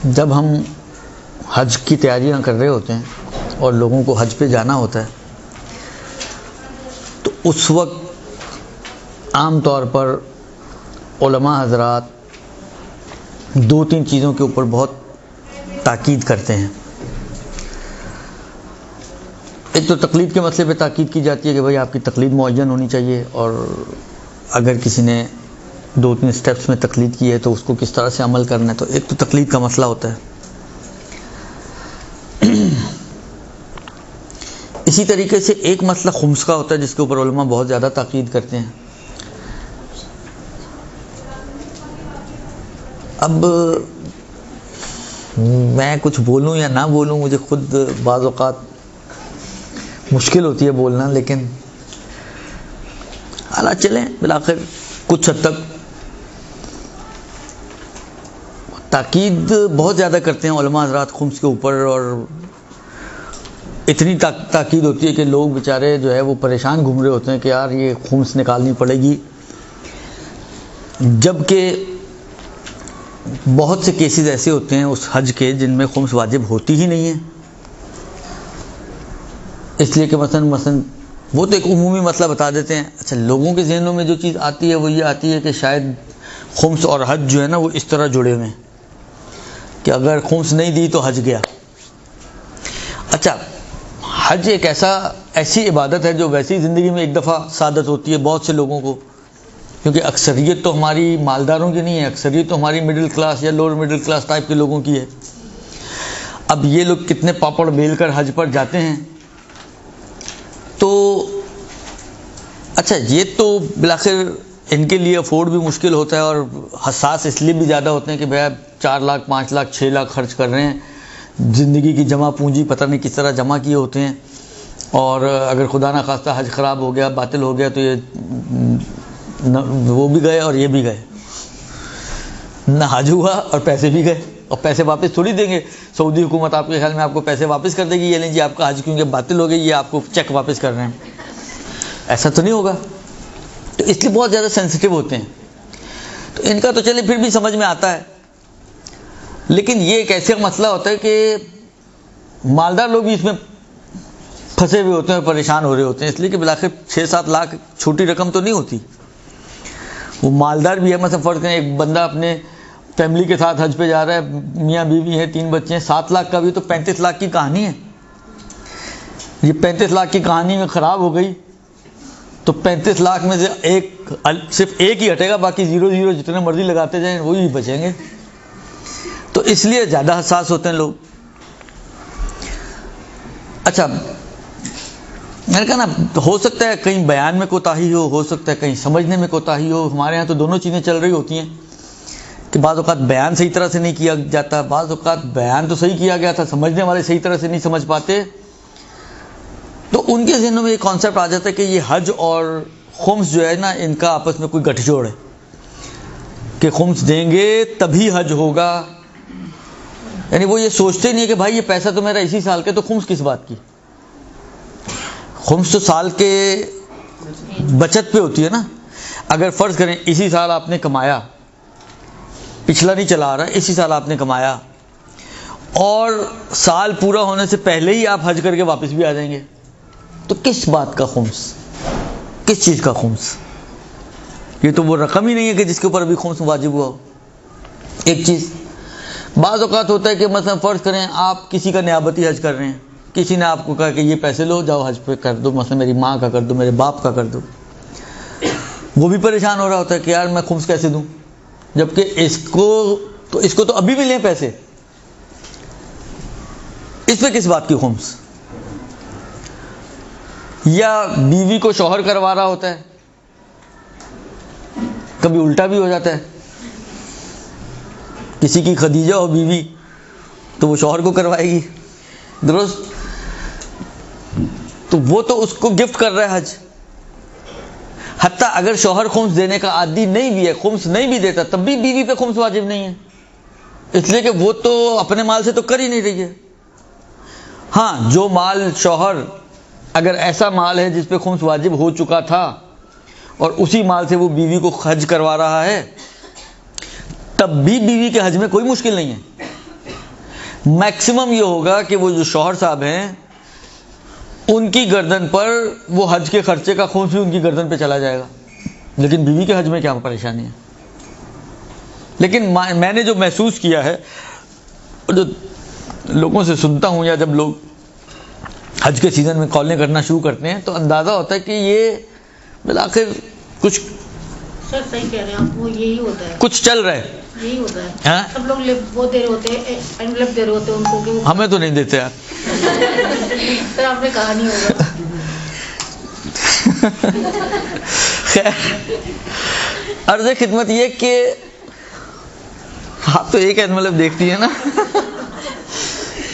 جب ہم حج کی تیاریاں کر رہے ہوتے ہیں اور لوگوں کو حج پہ جانا ہوتا ہے تو اس وقت عام طور پر علماء حضرات دو تین چیزوں کے اوپر بہت تاکید کرتے ہیں. ایک تو تقلید کے مسئلے پہ تاکید کی جاتی ہے کہ بھائی آپ کی تقلید معین ہونی چاہیے، اور اگر کسی نے دو تین سٹیپس میں تقلید کی ہے تو اس کو کس طرح سے عمل کرنا ہے. تو ایک تو تقلید کا مسئلہ ہوتا ہے. اسی طریقے سے ایک مسئلہ خمس کا ہوتا ہے جس کے اوپر علماء بہت زیادہ تاکید کرتے ہیں. اب میں کچھ بولوں یا نہ بولوں، مجھے خود بعض اوقات مشکل ہوتی ہے بولنا، لیکن حالات چلیں بالآخر کچھ حد تک تاکید بہت زیادہ کرتے ہیں علماء حضرات خمس کے اوپر، اور اتنی تاکید ہوتی ہے کہ لوگ بیچارے جو ہے وہ پریشان گھوم رہے ہوتے ہیں کہ یار یہ خمس نکالنی پڑے گی، جبکہ بہت سے کیسز ایسے ہوتے ہیں اس حج کے جن میں خمس واجب ہوتی ہی نہیں ہے. اس لیے کہ مثلا وہ تو ایک عمومی مسئلہ بتا دیتے ہیں. اچھا، لوگوں کے ذہنوں میں جو چیز آتی ہے وہ یہ آتی ہے کہ شاید خمس اور حج جو ہے نا وہ اس طرح جڑے ہوئے ہیں کہ اگر خمس نہیں دی تو حج گیا. اچھا، حج ایک ایسی عبادت ہے جو ویسی زندگی میں ایک دفعہ سعادت ہوتی ہے بہت سے لوگوں کو، کیونکہ اکثریت تو ہماری مالداروں کی نہیں ہے، اکثریت تو ہماری مڈل کلاس یا لوور مڈل کلاس ٹائپ کے لوگوں کی ہے. اب یہ لوگ کتنے پاپڑ بیل کر حج پر جاتے ہیں. تو اچھا، یہ تو بالآخر ان کے لیے افورڈ بھی مشکل ہوتا ہے، اور حساس اس لیے بھی زیادہ ہوتے ہیں کہ بھائی 4 لاکھ 5 لاکھ 6 لاکھ خرچ کر رہے ہیں، زندگی کی جمع پونجی پتہ نہیں کس طرح جمع کیے ہوتے ہیں، اور اگر خدا نہ خواستہ حج خراب ہو گیا، باطل ہو گیا، تو یہ وہ بھی گئے اور یہ بھی گئے، نہ حج ہوا اور پیسے بھی گئے. اور پیسے واپس تھوڑی دیں گے. سعودی حکومت آپ کے خیال میں آپ کو پیسے واپس کر دے گی؟ یہ نہیں جی آپ کا حج کیونکہ باطل ہو گئی یہ آپ کو چیک واپس کر رہے ہیں، ایسا تو نہیں ہوگا. تو اس لیے بہت زیادہ سینسیٹیو ہوتے ہیں. تو ان کا تو چلے پھر بھی سمجھ میں آتا ہے، لیکن یہ ایک ایسا مسئلہ ہوتا ہے کہ مالدار لوگ بھی اس میں پھنسے ہوئے ہوتے ہیں، پریشان ہو رہے ہوتے ہیں، اس لیے کہ بالآخر 6-7 لاکھ چھوٹی رقم تو نہیں ہوتی. وہ مالدار بھی ہے. مثلا فرض کریں ایک بندہ اپنے فیملی کے ساتھ حج پہ جا رہا ہے، میاں بیوی ہیں، 3 بچے ہیں، 7 لاکھ کا بھی تو 35 لاکھ کی کہانی ہے. یہ 35 لاکھ کی کہانی میں خراب ہو گئی تو 35 لاکھ میں سے صرف ایک ہی ہٹے گا، باقی 0 جتنے مرضی لگاتے جائیں وہی بچیں گے. تو اس لیے زیادہ حساس ہوتے ہیں لوگ. اچھا، میں نے کہا نا، ہو سکتا ہے کہیں بیان میں کوتاہی ہو سکتا ہے کہیں سمجھنے میں کوتاہی ہو. ہمارے ہاں تو دونوں چیزیں چل رہی ہوتی ہیں کہ بعض اوقات بیان صحیح طرح سے نہیں کیا جاتا، بعض اوقات بیان تو صحیح کیا گیا تھا، سمجھنے والے صحیح طرح سے نہیں سمجھ پاتے. تو ان کے ذہنوں میں یہ کانسیپٹ آ جاتا ہے کہ یہ حج اور خمس جو ہے نا ان کا آپس میں کوئی گٹھ جوڑ ہے، کہ خمس دیں گے تبھی حج ہوگا. یعنی وہ یہ سوچتے نہیں ہے کہ بھائی یہ پیسہ تو میرا اسی سال کا، تو خمس کس بات کی؟ خمس تو سال کے بچت پہ ہوتی ہے نا. اگر فرض کریں اسی سال آپ نے کمایا، پچھلا نہیں چلا آ رہا، اسی سال آپ نے کمایا اور سال پورا ہونے سے پہلے ہی آپ حج کر کے واپس بھی آ جائیں گے، تو کس بات کا خمس؟ کس چیز کا خمس؟ یہ تو وہ رقم ہی نہیں ہے کہ جس کے اوپر ابھی خمس واجب ہوا ہو. ایک چیز بعض اوقات ہوتا ہے کہ مثلا فرض کریں آپ کسی کا نیابتی حج کر رہے ہیں، کسی نے آپ کو کہا کہ یہ پیسے لو جاؤ حج پہ کر دو، مثلا میری ماں کا کر دو، میرے باپ کا کر دو. وہ بھی پریشان ہو رہا ہوتا ہے کہ یار میں خمس کیسے دوں، جبکہ اس کو تو ابھی ملے ہیں پیسے، اس پہ کس بات کی خمس؟ یا بیوی کو شوہر کروا رہا ہوتا ہے، کبھی الٹا بھی ہو جاتا ہے، کسی کی خدیجہ ہو بیوی تو وہ شوہر کو کروائے گی، درست؟ تو وہ تو اس کو گفٹ کر رہا ہے حج. حتیٰ اگر شوہر خمس دینے کا عادی نہیں بھی ہے، خمس نہیں بھی دیتا، تب بھی بیوی پہ خمس واجب نہیں ہے، اس لیے کہ وہ تو اپنے مال سے تو کر ہی نہیں رہی ہے. ہاں، جو مال شوہر اگر ایسا مال ہے جس پہ خمس واجب ہو چکا تھا اور اسی مال سے وہ بیوی کو حج کروا رہا ہے، تب بھی بیوی کے حج میں کوئی مشکل نہیں ہے. میکسیمم یہ ہوگا کہ وہ جو شوہر صاحب ہیں ان کی گردن پر وہ حج کے خرچے کا خرچ بھی ان کی گردن پہ چلا جائے گا، لیکن بیوی کے حج میں کیا پریشانی ہے؟ لیکن میں نے جو محسوس کیا ہے، جو لوگوں سے سنتا ہوں، یا جب لوگ حج کے سیزن میں کالیں کرنا شروع کرتے ہیں تو اندازہ ہوتا ہے کہ یہ بالآخر کچھ سر صحیح کہہ رہے ہیں آپ، وہ یہی ہوتا ہے، کچھ چل رہا ہے، یہی ہوتا ہے. سب لوگ وہ دے رہے ہوتے ہیں، انویلپ دے رہے ہوتے ہیں ان کو کہ ہمیں تو نہیں دیتے یار. سر آپ نے کہا نہیں ہوگا. خیر، عرض خدمت یہ کہ آپ تو ایک انویلپ دیکھتی ہیں نا.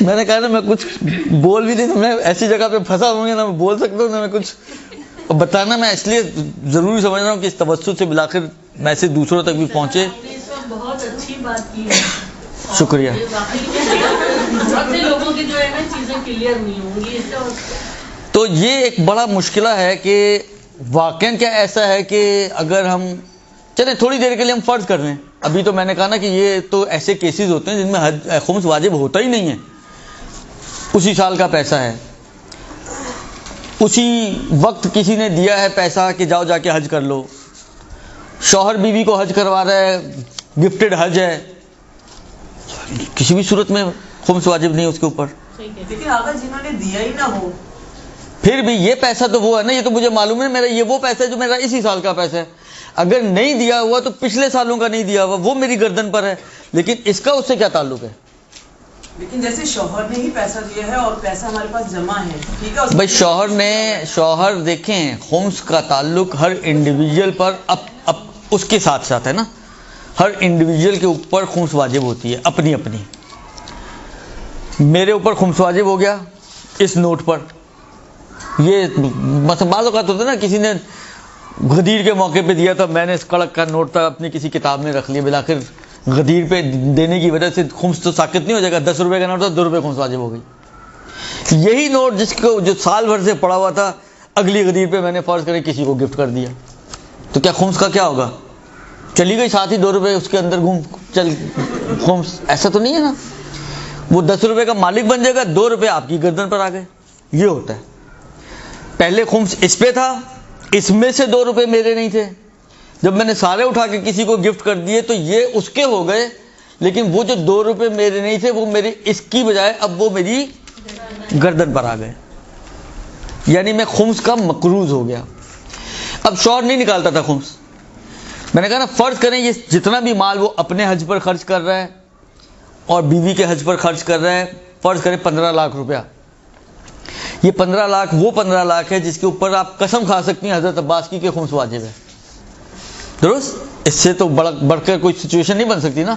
میں نے کہا نا میں کچھ بول بھی نہیں، میں ایسی جگہ پہ پھنسا ہوں گا، نہ میں بول سکتا ہوں نہ میں کچھ بتانا. میں اس لیے ضروری سمجھ رہا ہوں کہ اس توسط سے بالآخر میسج دوسروں تک بھی پہنچے. بہت اچھی بات کی ہے، شکریہ. لوگوں کی جو ہے نا چیزیں کلیئر نہیں ہوں گی. تو یہ ایک بڑا مشکلہ ہے کہ واقعاً کیا ایسا ہے کہ اگر ہم چلیں تھوڑی دیر کے لیے ہم فرض کر لیں، ابھی تو میں نے کہا نا کہ یہ تو ایسے کیسز ہوتے ہیں جن میں حج خمس واجب ہوتا ہی نہیں ہے، اسی سال کا پیسہ ہے، اسی وقت کسی نے دیا ہے پیسہ کہ جاؤ جا کے حج کر لو، شوہر بیوی کو حج کروا رہا ہے، گفٹڈ حج ہے، کسی بھی صورت میں خمس واجب نہیں اس کے اوپر. لیکن اگر جنہوں نے دیا ہی نہ ہو پھر بھی یہ پیسہ تو وہ ہے نا، یہ تو مجھے معلوم ہے میرا یہ وہ پیسہ ہے جو میرا اسی سال کا پیسہ ہے. اگر نہیں دیا ہوا تو پچھلے سالوں کا نہیں دیا ہوا، وہ میری گردن پر ہے، لیکن اس کا اس سے کیا تعلق ہے؟ لیکن جیسے شوہر نے ہی پیسہ دیا ہے اور پیسہ ہمارے پاس جمع ہے، ٹھیک ہے بھائی شوہر دیکھیں، خمس کا تعلق ہر انڈیویجول پر اس کے ساتھ ساتھ ہے نا، ہر انڈیویجول کے اوپر خمس واجب ہوتی ہے اپنی اپنی. میرے اوپر خمس واجب ہو گیا اس نوٹ پر. یہ مثلا بعض اوقات ہوتا ہے نا، کسی نے غدیر کے موقع پہ دیا تھا، میں نے اس کڑک کا نوٹ تھا اپنی کسی کتاب میں رکھ لیا، بالآخر غدیر پہ دینے کی وجہ سے خمس تو ساقط نہیں ہو جائے گا. 10 روپے کا نوٹ تھا، 2 روپے خمس واجب ہو گئی. یہی نوٹ جس کو جو سال بھر سے پڑا ہوا تھا، اگلی غدیر پہ میں نے فرض کرے کسی کو گفٹ کر دیا، تو کیا خمس کا کیا ہوگا؟ چلی گئی ساتھ ہی 2 روپے اس کے اندر خمس ایسا تو نہیں ہے نا. وہ 10 روپے کا مالک بن جائے گا، 2 روپے آپ کی گردن پر آ گئے. یہ ہوتا ہے. پہلے خمس اس پہ تھا، اس میں سے 2 روپے میرے نہیں تھے، جب میں نے سارے اٹھا کے کسی کو گفٹ کر دیے تو یہ اس کے ہو گئے، لیکن وہ جو 2 روپے میرے نہیں تھے وہ میرے اس کی بجائے اب وہ میری گردن پر آ گئے. یعنی میں خمس کا مقروض ہو گیا. اب شوہر نہیں نکالتا تھا خمس. میں نے کہا نا فرض کریں یہ جتنا بھی مال وہ اپنے حج پر خرچ کر رہا ہے اور بیوی کے حج پر خرچ کر رہا ہے، فرض کریں 15 لاکھ روپیہ. یہ 15 لاکھ وہ 15 لاکھ ہے جس کے اوپر آپ قسم کھا سکتی ہیں حضرت عباس کی کہ خمس واجب ہے. درست؟ اس سے تو بڑھ کر کوئی سچویشن نہیں بن سکتی نا،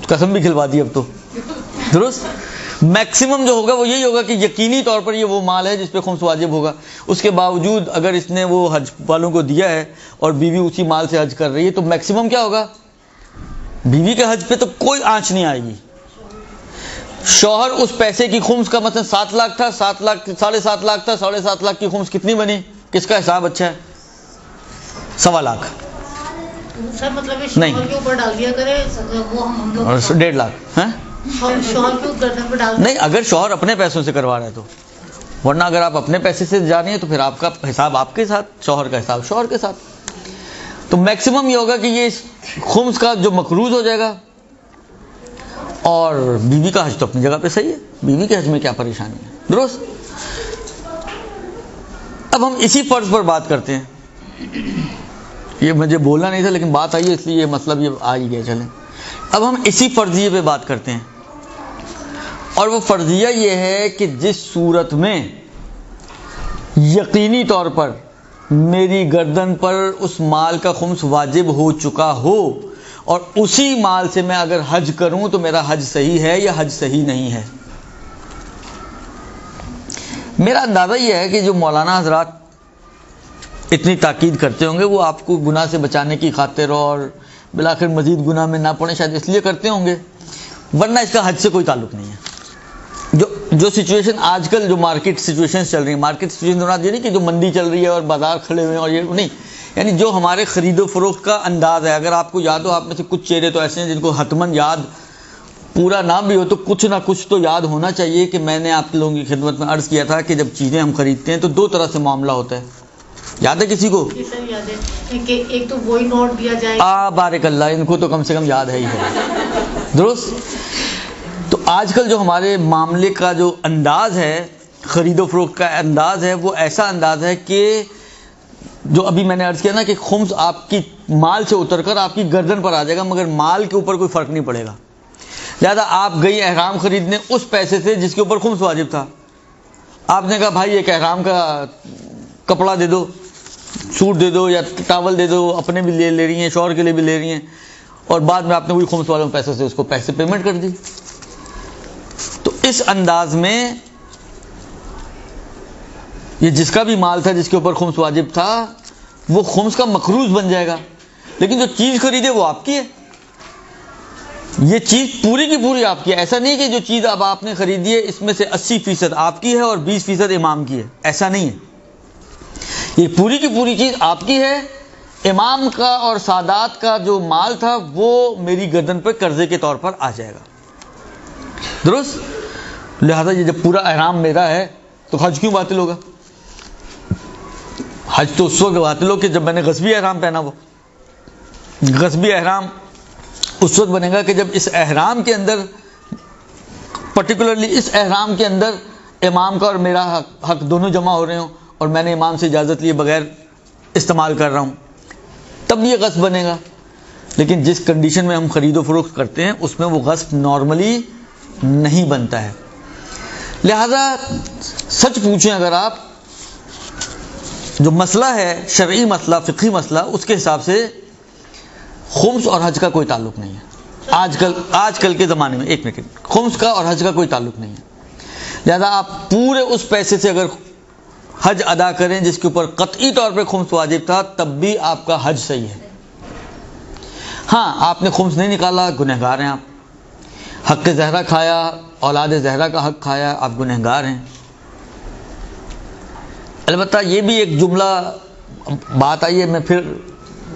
قسم بھی کھلوا دی اب تو. درست؟ میکسیمم جو ہوگا وہ یہی ہوگا کہ یقینی طور پر یہ وہ مال ہے جس پہ خمس واجب ہوگا. اس کے باوجود اگر اس نے وہ حج والوں کو دیا ہے اور بیوی اسی مال سے حج کر رہی ہے تو میکسیمم کیا ہوگا؟ بیوی کے حج پہ تو کوئی آنچ نہیں آئے گی. شوہر اس پیسے کی خمس کا مثلا 7 لاکھ تھا، 7 لاکھ 7.5 لاکھ تھا، 7.5 لاکھ کی خمس کتنی بنی؟ کس کا حساب اچھا ہے؟ 1.25 لاکھ. سر مطلب شوہر کے اوپر ڈال دیا کرے وہ ہم لوگ 1.5 لاکھ ہیں؟ شوہر کے گردن پہ ڈال نہیں، اگر شوہر اپنے پیسوں سے کروا رہا ہے تو، ورنہ اگر آپ اپنے پیسے سے جا رہی ہیں تو پھر آپ کا حساب آپ کے ساتھ، شوہر کا حساب شوہر کے ساتھ. تو میکسیمم یہ ہوگا کہ یہ خمس کا جو مقروض ہو جائے گا. اور بیوی کا حج تو اپنی جگہ پہ صحیح ہے، بیوی کے حج میں کیا پریشانی ہے. درست؟ اب ہم اسی فرض پر بات کرتے ہیں. یہ مجھے بولنا نہیں تھا لیکن بات آئی ہے اس لیے یہ مطلب یہ آ ہی گیا. چلیں اب ہم اسی فرضیے پہ بات کرتے ہیں، اور وہ فرضیہ یہ ہے کہ جس صورت میں یقینی طور پر میری گردن پر اس مال کا خمس واجب ہو چکا ہو اور اسی مال سے میں اگر حج کروں تو میرا حج صحیح ہے یا حج صحیح نہیں ہے. میرا اندازہ یہ ہے کہ جو مولانا حضرات اتنی تاکید کرتے ہوں گے وہ آپ کو گناہ سے بچانے کی خاطر اور بالآخر مزید گناہ میں نہ پڑیں شاید اس لیے کرتے ہوں گے، ورنہ اس کا حج سے کوئی تعلق نہیں ہے. جو سچویشن آج کل جو مارکیٹ سچویشن چل رہی ہیں، مارکیٹ سچویشن یہ نہیں کہ جو منڈی چل رہی ہے اور بازار کھڑے ہوئے ہیں اور یہ نہیں، یعنی جو ہمارے خرید و فروخت کا انداز ہے. اگر آپ کو یاد ہو، آپ میں سے کچھ چہرے تو ایسے ہیں جن کو حتماً یاد پورا نہ بھی ہو تو کچھ نہ کچھ تو یاد ہونا چاہیے کہ میں نے آپ لوگوں کی خدمت میں عرض کیا تھا کہ جب چیزیں ہم خریدتے ہیں تو دو طرح سے معاملہ ہوتا ہے. یاد ہے کسی کو؟ جی سر یاد ہے کہ ایک تو وہی نوٹ دیا جائے. بارک اللہ، ان کو تو کم سے کم یاد ہے ہی ہے. درست. تو آج کل جو ہمارے معاملے کا جو انداز ہے، خرید و فروخت کا انداز ہے، وہ ایسا انداز ہے کہ جو ابھی میں نے عرض کیا نا کہ خمس آپ کی مال سے اتر کر آپ کی گردن پر آ جائے گا، مگر مال کے اوپر کوئی فرق نہیں پڑے گا. لہٰذا آپ گئی احرام خریدنے اس پیسے سے جس کے اوپر خمس واجب تھا. آپ نے کہا بھائی ایک احرام کا کپڑا دے دو، سوٹ دے دو یا ٹاول دے دو، اپنے بھی لے رہی ہیں، شوہر کے لیے بھی لے رہی ہیں، اور بعد میں آپ نے وہی خمس والوں پیسے سے اس کو پیسے پیمنٹ کر دی. تو اس انداز میں یہ جس کا بھی مال تھا جس کے اوپر خمس واجب تھا وہ خمس کا مقروض بن جائے گا. لیکن جو چیز خریدے وہ آپ کی ہے، یہ چیز پوری کی پوری آپ کی ہے. ایسا نہیں کہ جو چیز اب آپ نے خریدی ہے اس میں سے 80% آپ کی ہے اور 20% امام کی ہے، ایسا نہیں ہے. یہ پوری کی پوری چیز آپ کی ہے. امام کا اور سادات کا جو مال تھا وہ میری گردن پہ قرضے کے طور پر آ جائے گا. درست. لہذا یہ جب پورا احرام میرا ہے تو حج کیوں باطل ہوگا؟ حج تو اس وقت باطل ہو کہ جب میں نے غصبی احرام پہنا. وہ غصبی احرام اس وقت بنے گا کہ جب اس احرام کے اندر، پرٹیکولرلی اس احرام کے اندر امام کا اور میرا حق دونوں جمع ہو رہے ہوں اور میں نے امام سے اجازت لیے بغیر استعمال کر رہا ہوں، تب یہ غصب بنے گا. لیکن جس کنڈیشن میں ہم خرید و فروخت کرتے ہیں اس میں وہ غصب نارملی نہیں بنتا ہے. لہذا سچ پوچھیں اگر آپ، جو مسئلہ ہے شرعی مسئلہ، فقہی مسئلہ، اس کے حساب سے خمس اور حج کا کوئی تعلق نہیں ہے. آج کل کے زمانے میں، ایک منٹ، خمس کا اور حج کا کوئی تعلق نہیں ہے. لہذا آپ پورے اس پیسے سے اگر حج ادا کریں جس کے اوپر قطعی طور پہ خمس واجب تھا تب بھی آپ کا حج صحیح ہے. ہاں آپ نے خمس نہیں نکالا، گنہگار ہیں آپ. حق زہرا کھایا، اولاد زہرا کا حق کھایا، آپ گنہگار ہیں. البتہ یہ بھی ایک جملہ بات آئی ہے، میں پھر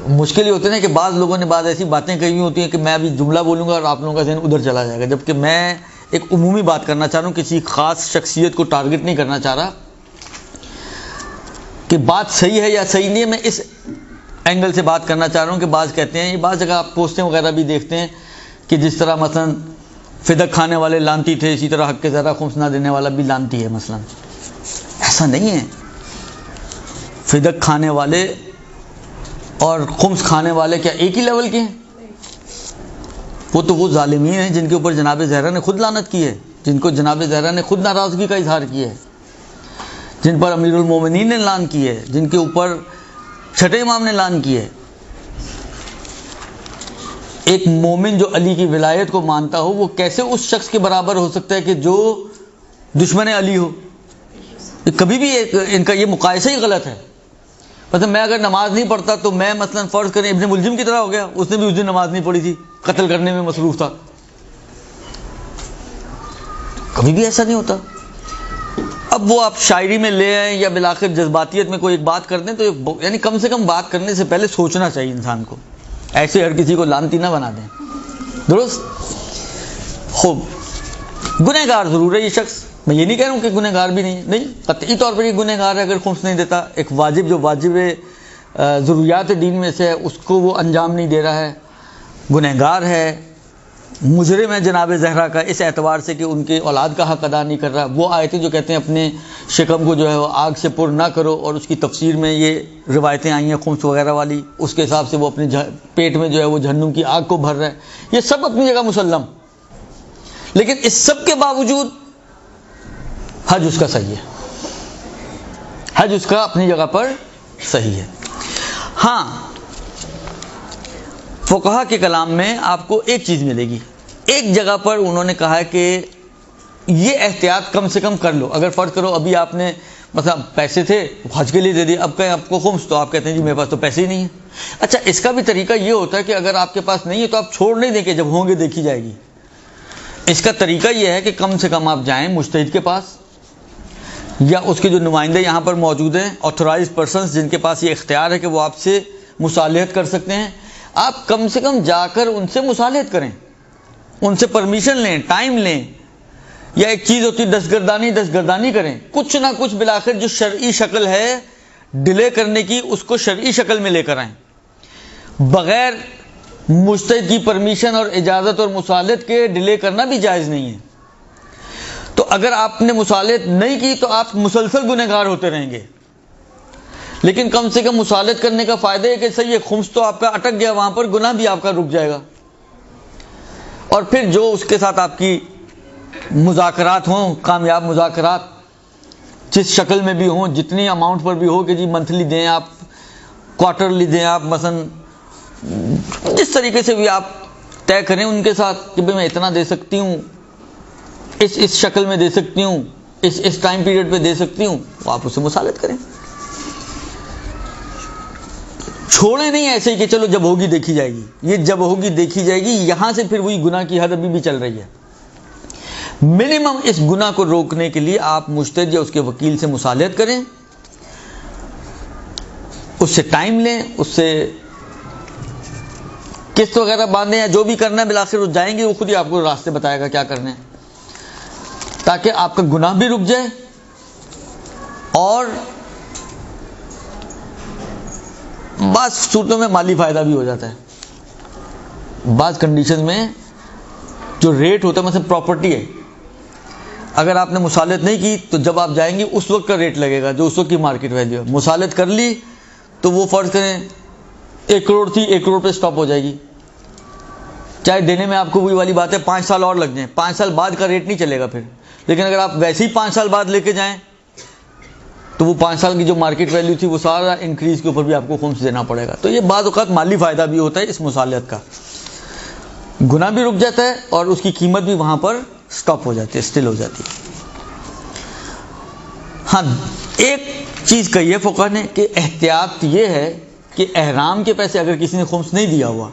مشکل ہی ہوتے ہیں کہ بعض لوگوں نے بعض ایسی باتیں کہی ہوئی ہیں کہ میں ابھی جملہ بولوں گا اور آپ لوگوں کا ذہن ادھر چلا جائے گا، جبکہ میں ایک عمومی بات کرنا چاہ رہا ہوں، کسی خاص شخصیت کو ٹارگٹ نہیں کرنا چاہ رہا کہ بات صحیح ہے یا صحیح نہیں ہے. میں اس اینگل سے بات کرنا چاہ رہا ہوں کہ بعض کہتے ہیں، یہ بعض جگہ آپ پوسٹیں وغیرہ بھی دیکھتے ہیں کہ جس طرح مثلا فدق کھانے والے لانتی تھے اسی طرح حق کے زیادہ خمس نہ دینے والا بھی لانتی ہے. مثلا ایسا نہیں ہے. فدق کھانے والے اور خمس کھانے والے کیا ایک ہی لیول کے ہیں؟ وہ تو وہ ظالمین ہیں جن کے اوپر جناب زہرا نے خود لعنت کی ہے، جن کو جناب زہرا نے خود ناراضگی کا اظہار کیا ہے، جن پر امیر المومنین نے لعن کی ہے، جن کے اوپر چھٹے امام نے لعن کی ہے. ایک مومن جو علی کی ولایت کو مانتا ہو وہ کیسے اس شخص کے برابر ہو سکتا ہے کہ جو دشمن علی ہو؟ کبھی بھی ان کا یہ مقایسہ ہی غلط ہے. مطلب میں اگر نماز نہیں پڑھتا تو میں مثلا فرض کریں ابن ملجم کی طرح ہو گیا، اس نے بھی اس دن نماز نہیں پڑھی تھی، قتل کرنے میں مصروف تھا. کبھی بھی ایسا نہیں ہوتا. اب وہ آپ شاعری میں لے آئیں یا بالآخر جذباتیت میں کوئی ایک بات کر دیں تو یعنی کم سے کم بات کرنے سے پہلے سوچنا چاہیے انسان کو. ایسے ہر کسی کو لانتی نہ بنا دیں. درست. خوب گنہگار ضرور ہے یہ شخص، میں یہ نہیں کہہ رہا ہوں کہ گنہگار بھی نہیں، قطعی طور پر یہ گنہگار ہے اگر خمس نہیں دیتا. ایک واجب جو واجب ضروریات دین میں سے ہے اس کو وہ انجام نہیں دے رہا ہے، گنہگار ہے، مجرم ہے جناب زہرا کا اس اعتبار سے کہ ان کے اولاد کا حق ادا نہیں کر رہا. وہ آیتیں جو کہتے ہیں اپنے شکم کو جو ہے وہ آگ سے پر نہ کرو، اور اس کی تفسیر میں یہ روایتیں آئی ہیں خمس وغیرہ والی، اس کے حساب سے وہ اپنے پیٹ میں جو ہے وہ جہنم کی آگ کو بھر رہا ہے. یہ سب اپنی جگہ مسلم، لیکن اس سب کے باوجود حج اس کا صحیح ہے. حج اس کا اپنی جگہ پر صحیح ہے. ہاں فقہا کے کلام میں آپ کو ایک چیز ملے گی، ایک جگہ پر انہوں نے کہا ہے کہ یہ احتیاط کم سے کم کر لو. اگر فرض کرو ابھی آپ نے مثلا پیسے تھے حج کے لیے دے دیے، اب کہیں آپ کو خمس، تو آپ کہتے ہیں جی میرے پاس تو پیسے ہی نہیں ہیں. اچھا اس کا بھی طریقہ یہ ہوتا ہے کہ اگر آپ کے پاس نہیں ہے تو آپ چھوڑ نہیں دیں کہ جب ہوں گے دیکھی جائے گی. اس کا طریقہ یہ ہے کہ کم سے کم آپ جائیں مجتہد کے پاس یا اس کے جو نمائندے یہاں پر موجود ہیں، آتھورائزڈ پرسنز جن کے پاس یہ اختیار ہے کہ وہ آپ سے مصالحت کر سکتے ہیں، آپ کم سے کم جا کر ان سے مصالحت کریں. ان سے پرمیشن لیں، ٹائم لیں، یا ایک چیز ہوتی ہے دستگردانی کریں، کچھ نہ کچھ بالآخر جو شرعی شکل ہے ڈیلے کرنے کی اس کو شرعی شکل میں لے کر آئیں. بغیر مجتہد کی پرمیشن اور اجازت اور مصالحت کے ڈیلے کرنا بھی جائز نہیں ہے. تو اگر آپ نے مصالحت نہیں کی تو آپ مسلسل گنہگار ہوتے رہیں گے، لیکن کم سے کم مصالحت کرنے کا فائدہ ہے کہ صحیح ہے، خمس تو آپ کا اٹک گیا وہاں پر، گناہ بھی آپ کا رک جائے گا. اور پھر جو اس کے ساتھ آپ کی مذاکرات ہوں، کامیاب مذاکرات جس شکل میں بھی ہوں، جتنی اماؤنٹ پر بھی ہو کہ جی منتھلی دیں آپ، کوارٹرلی دیں آپ، مثلا جس طریقے سے بھی آپ طے کریں ان کے ساتھ کہ بھئی میں اتنا دے سکتی ہوں، اس شکل میں دے سکتی ہوں، اس ٹائم پیریڈ پہ دے سکتی ہوں، وہ آپ اسے مصالحت کریں. چھوڑے نہیں ایسے ہی کہ چلو جب ہوگی دیکھی جائے گی. یہ جب ہوگی دیکھی جائے گی یہاں سے پھر وہی گناہ کی حد ابھی بھی چل رہی ہے. منیمم اس گناہ کو روکنے کے لیے آپ مجتہد یا اس کے وکیل سے مصالحت کریں، اس سے ٹائم لیں، اس سے قسط وغیرہ باندھیں یا جو بھی کرنا ہے، بالآخر وہ جائیں گے، وہ خود ہی آپ کو راستے بتائے گا کیا کرنا ہے، تاکہ آپ کا گناہ بھی رک جائے اور بعض صورتوں میں مالی فائدہ بھی ہو جاتا ہے. بعض کنڈیشن میں جو ریٹ ہوتا ہے، مثلا پراپرٹی ہے، اگر آپ نے مصالحت نہیں کی تو جب آپ جائیں گے اس وقت کا ریٹ لگے گا جو اس وقت کی مارکیٹ ویلیو ہے. مصالحت کر لی تو وہ فرض کریں 1 کروڑ تھی، 1 کروڑ پہ سٹاپ ہو جائے گی. چاہے دینے میں آپ کو وہی والی بات ہے 5 سال اور لگ جائیں، 5 سال بعد کا ریٹ نہیں چلے گا پھر. لیکن اگر آپ ویسے ہی 5 سال بعد لے کے جائیں تو وہ 5 سال کی جو مارکیٹ ویلیو تھی وہ سارا انکریز کے اوپر بھی آپ کو خمس دینا پڑے گا. تو یہ بعض اوقات مالی فائدہ بھی ہوتا ہے اس مصالحت کا، گناہ بھی رک جاتا ہے اور اس کی قیمت بھی وہاں پر سٹاپ ہو جاتی ہے، اسٹل ہو جاتی ہے. ہاں ایک چیز کہی ہے فقہ نے کہ احتیاط یہ ہے کہ احرام کے پیسے اگر کسی نے خمس نہیں دیا ہوا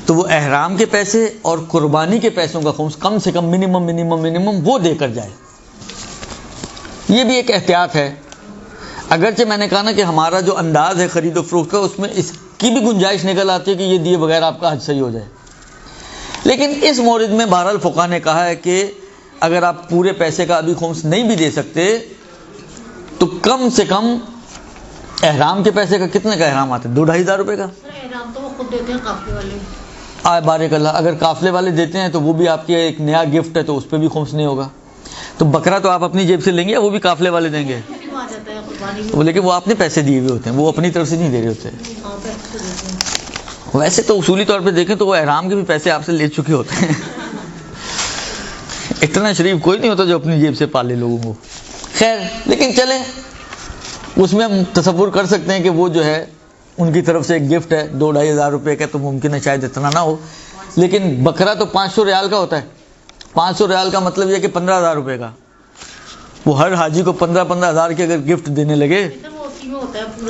تو وہ احرام کے پیسے اور قربانی کے پیسوں کا خمس کم سے کم منیمم وہ دے کر جائے. یہ بھی ایک احتیاط ہے. اگرچہ میں نے کہا نا کہ ہمارا جو انداز ہے خرید و فروخت کا اس میں اس کی بھی گنجائش نکل آتی ہے کہ یہ دیے بغیر آپ کا حج صحیح ہو جائے، لیکن اس مورد میں بہرحال فقہ نے کہا ہے کہ اگر آپ پورے پیسے کا ابھی خمس نہیں بھی دے سکتے تو کم سے کم احرام کے پیسے کا، کتنے کا احرام آتا ہے؟ 2-2.5 ہزار روپے کا احرام تو وہ خود دیتے ہیں قافلے والے. بارک اللہ، اگر قافلے والے دیتے ہیں تو وہ بھی آپ کے ایک نیا گفٹ ہے تو اس پہ بھی خمس نہیں ہوگا. تو بکرا تو آپ اپنی جیب سے لیں گے یا وہ بھی قافلے والے دیں گے؟ لیکن وہ آپ نے پیسے دیے ہوئے ہوتے ہیں، وہ اپنی طرف سے نہیں دے رہے ہوتے. ویسے تو اصولی طور پہ دیکھیں تو وہ احرام کے بھی پیسے آپ سے لے چکے ہوتے ہیں. اتنا شریف کوئی نہیں ہوتا جو اپنی جیب سے پالے لوگوں کو. خیر، لیکن چلیں اس میں ہم تصور کر سکتے ہیں کہ وہ جو ہے ان کی طرف سے ایک گفٹ ہے 2-2.5 ہزار روپے کا، تو ممکن ہے شاید اتنا نہ ہو، لیکن بکرا تو 500 ریال کا ہوتا ہے. 500 ریال کا مطلب یہ کہ 15,000 روپے کا. وہ ہر حاجی کو 15 ہزار کے اگر گفٹ دینے لگے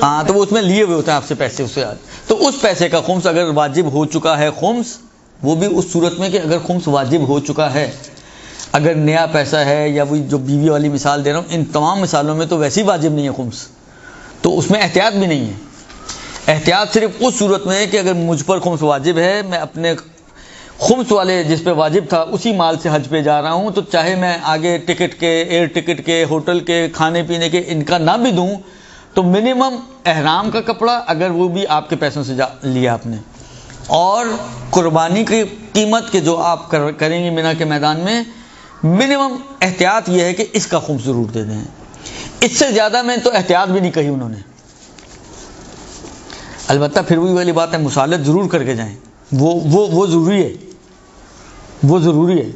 ہاں تو وہ اس میں لیے ہوئے ہوتے ہیں آپ سے پیسے اس سے. تو اس پیسے کا خمس اگر واجب ہو چکا ہے، خمس وہ بھی اس صورت میں کہ اگر خمس واجب ہو چکا ہے، اگر نیا پیسہ ہے یا وہی جو بیوی والی مثال دے رہا ہوں، ان تمام مثالوں میں تو ویسے ہی واجب نہیں ہے خمس، تو اس میں احتیاط بھی نہیں ہے. احتیاط صرف اس صورت میں ہے کہ اگر مجھ پر خمس واجب ہے، میں اپنے خمس والے جس پہ واجب تھا اسی مال سے حج پہ جا رہا ہوں، تو چاہے میں آگے ٹکٹ کے، ایئر ٹکٹ کے، ہوٹل کے، کھانے پینے کے ان کا نہ بھی دوں تو منیمم احرام کا کپڑا اگر وہ بھی آپ کے پیسوں سے لیا آپ نے، اور قربانی کی قیمت کے جو آپ کریں گے مینا کے میدان میں، منیمم احتیاط یہ ہے کہ اس کا خمس ضرور دے دیں. اس سے زیادہ میں تو احتیاط بھی نہیں کہی انہوں نے. البتہ پھر وہی والی بات ہے، مصالحت ضرور کر کے جائیں، وہ ضروری ہے، وہ ضروری ہے،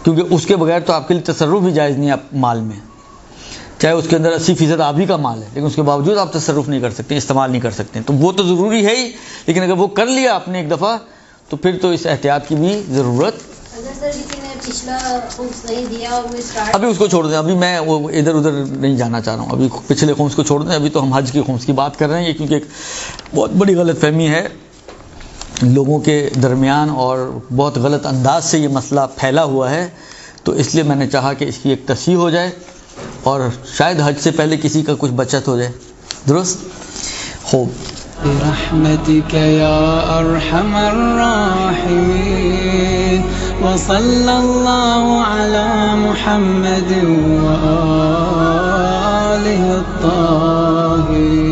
کیونکہ اس کے بغیر تو آپ کے لیے تصرف بھی جائز نہیں ہے مال میں. چاہے اس کے اندر 80% آپ ہی کا مال ہے، لیکن اس کے باوجود آپ تصرف نہیں کر سکتے، استعمال نہیں کر سکتے. تو وہ تو ضروری ہے ہی، لیکن اگر وہ کر لیا آپ نے ایک دفعہ تو پھر تو اس احتیاط کی بھی ضرورت. ابھی اس کو چھوڑ دیں، ابھی میں وہ ادھر ادھر نہیں جانا چاہ رہا ہوں، ابھی پچھلے خمس کو چھوڑ دیں. ابھی تو ہم حج کی خمس کی بات کر رہے ہیں، کیونکہ ایک بہت بڑی غلط فہمی ہے لوگوں کے درمیان اور بہت غلط انداز سے یہ مسئلہ پھیلا ہوا ہے، تو اس لیے میں نے چاہا کہ اس کی ایک تصحیح ہو جائے اور شاید حج سے پہلے کسی کا کچھ بچت ہو جائے. درست ہو. برحمتك يا أرحم الراحمين وصلى الله على محمد وآله الطاهرين.